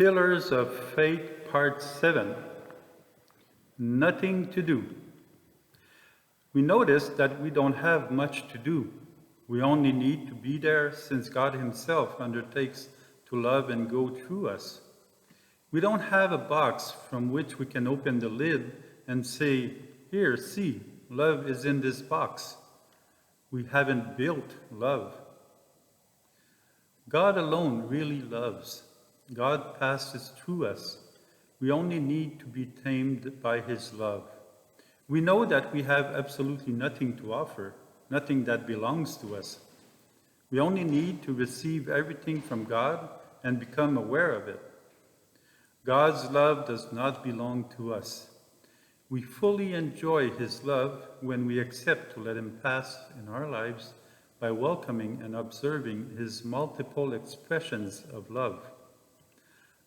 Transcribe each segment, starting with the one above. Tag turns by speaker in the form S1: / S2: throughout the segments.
S1: Pillars of Faith, Part 7. Nothing to do. We notice that we don't have much to do. We only need to be there since God Himself undertakes to love and go through us. We don't have a box from which we can open the lid and say, "Here, see, love is in this box." We haven't built love. God alone really loves. God passes through us. We only need to be tamed by His love. We know that we have absolutely nothing to offer, nothing that belongs to us. We only need to receive everything from God and become aware of it. God's love does not belong to us. We fully enjoy His love when we accept to let Him pass in our lives by welcoming and observing His multiple expressions of love.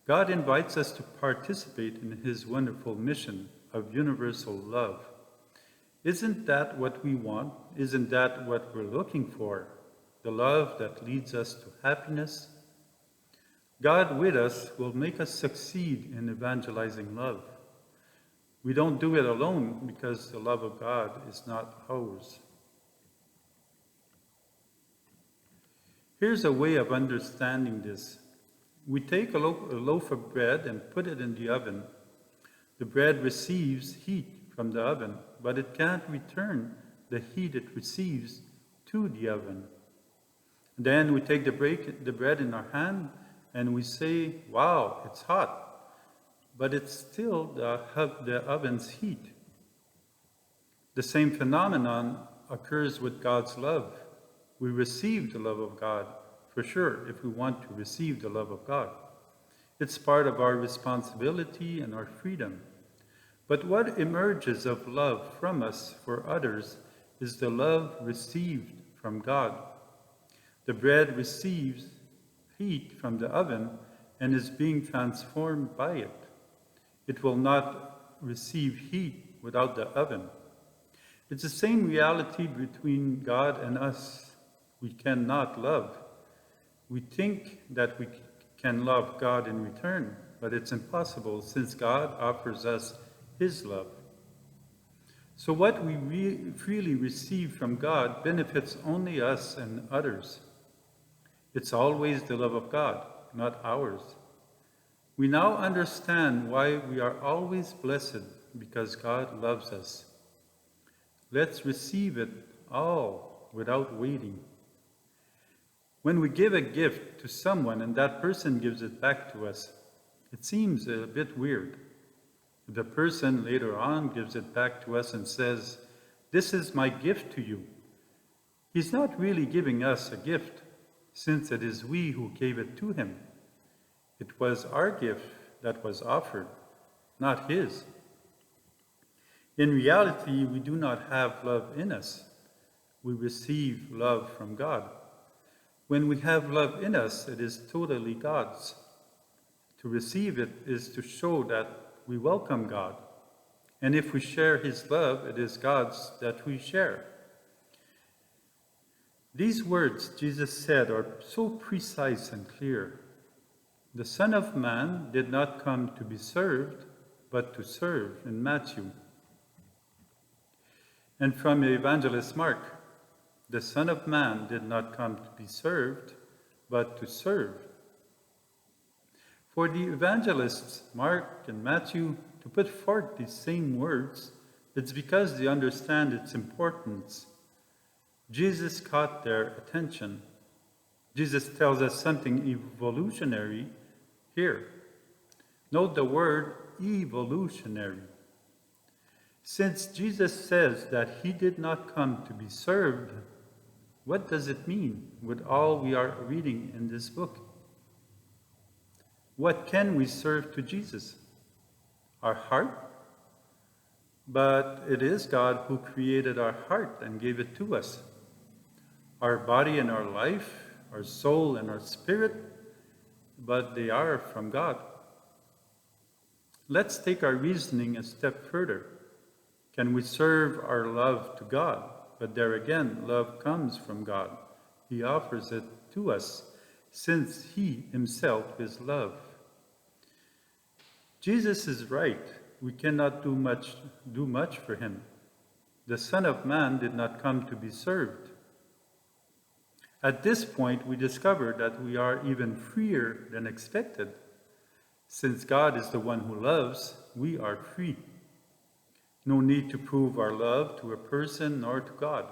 S1: God invites us to participate in His wonderful mission of universal love. Isn't that what we want? Isn't that what we're looking for? The love that leads us to happiness? God with us will make us succeed in evangelizing love. We don't do it alone because the love of God is not ours. Here's a way of understanding this. We take a loaf of bread and put it in the oven. The bread receives heat from the oven, but it can't return the heat it receives to the oven. Then we take the bread in our hand and we say, "Wow, it's hot," but it's still the oven's heat. The same phenomenon occurs with God's love. We receive the love of God, for sure, if we want to receive the love of God. It's part of our responsibility and our freedom. But what emerges of love from us for others is the love received from God. The bread receives heat from the oven and is being transformed by it. It will not receive heat without the oven. It's the same reality between God and us. We cannot love. We think that we can love God in return, but it's impossible since God offers us His love. So what we freely receive from God benefits only us and others. It's always the love of God, not ours. We now understand why we are always blessed, because God loves us. Let's receive it all without waiting. When we give a gift to someone and that person gives it back to us, it seems a bit weird. The person later on gives it back to us and says, "This is my gift to you." He's not really giving us a gift, since it is we who gave it to him. It was our gift that was offered, not his. In reality, we do not have love in us. We receive love from God. When we have love in us, it is totally God's. To receive it is to show that we welcome God. And if we share His love, it is God's that we share. These words Jesus said are so precise and clear. The Son of Man did not come to be served, but to serve, in Matthew. And from Evangelist Mark, the Son of Man did not come to be served, but to serve. For the evangelists, Mark and Matthew, to put forth these same words, it's because they understand its importance. Jesus caught their attention. Jesus tells us something evolutionary here. Note the word evolutionary. Since Jesus says that He did not come to be served, what does it mean with all we are reading in this book? What can we serve to Jesus? Our heart? But it is God who created our heart and gave it to us. Our body and our life, our soul and our spirit, but they are from God. Let's take our reasoning a step further. Can we serve our love to God? But there again, love comes from God. He offers it to us, since He Himself is love. Jesus is right. We cannot do much for him. The Son of Man did not come to be served. At this point, we discover that we are even freer than expected. Since God is the one who loves, we are free. No need to prove our love to a person nor to God.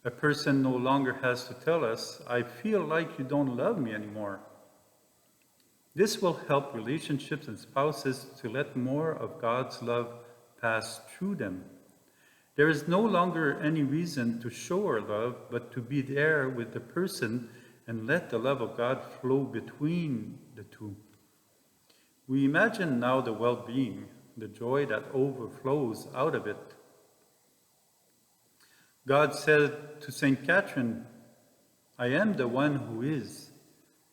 S1: A person no longer has to tell us, I feel like you don't love me anymore. This will help relationships and spouses to let more of God's love pass through them. There is no longer any reason to show our love, but to be there with the person and let the love of God flow between the two. We imagine now the well-being, the joy that overflows out of it. God said to St. Catherine, I am the one who is.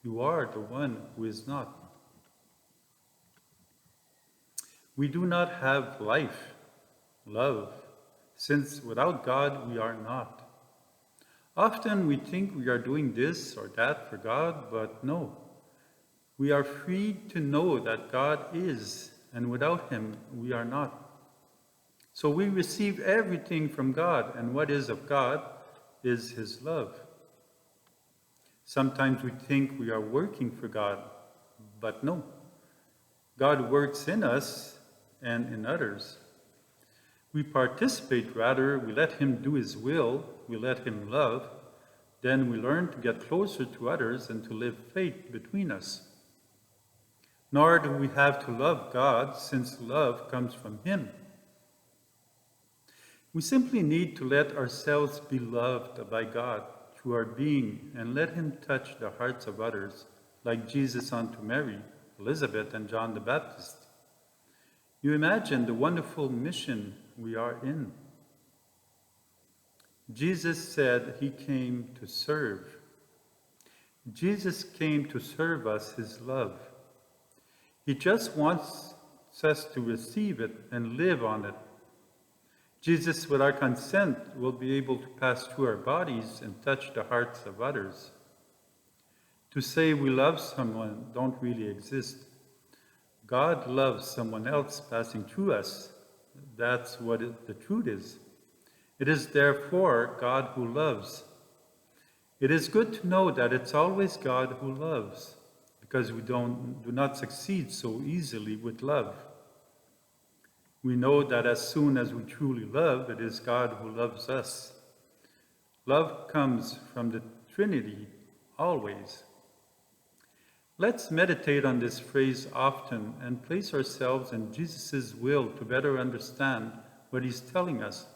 S1: You are the one who is not. We do not have life, love, since without God we are not. Often we think we are doing this or that for God, but no. We are free to know that God is, and without him we are not. So we receive everything from God, and what is of God is his love. Sometimes we think we are working for God, but no. God works in us and in others. We participate rather, we let him do his will, we let him love, then we learn to get closer to others and to live faith between us. Nor do we have to love God, since love comes from him. We simply need to let ourselves be loved by God through our being and let him touch the hearts of others, like Jesus unto Mary, Elizabeth, and John the Baptist. You imagine the wonderful mission we are in. Jesus said he came to serve. Jesus came to serve us his love. He just wants us to receive it and live on it. Jesus, with our consent, will be able to pass through our bodies and touch the hearts of others. To say we love someone don't really exist. God loves someone else passing through us. That's what the truth is. It is therefore God who loves. It is good to know that it's always God who loves, because we do not succeed so easily with love. We know that as soon as we truly love, it is God who loves us. Love comes from the Trinity, always. Let's meditate on this phrase often and place ourselves in Jesus' will to better understand what he's telling us.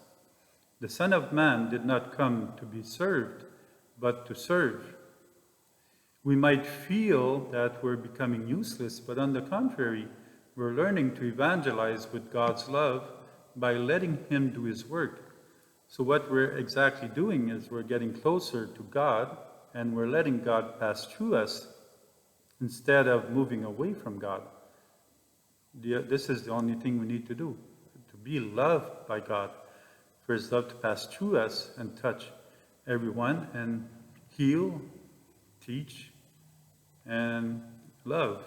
S1: The Son of Man did not come to be served, but to serve. We might feel that we're becoming useless, but on the contrary, we're learning to evangelize with God's love by letting him do his work. So what we're exactly doing is we're getting closer to God, and we're letting God pass through us instead of moving away from God. This is the only thing we need to do, to be loved by God. For his love to pass through us and touch everyone and heal, teach, and love.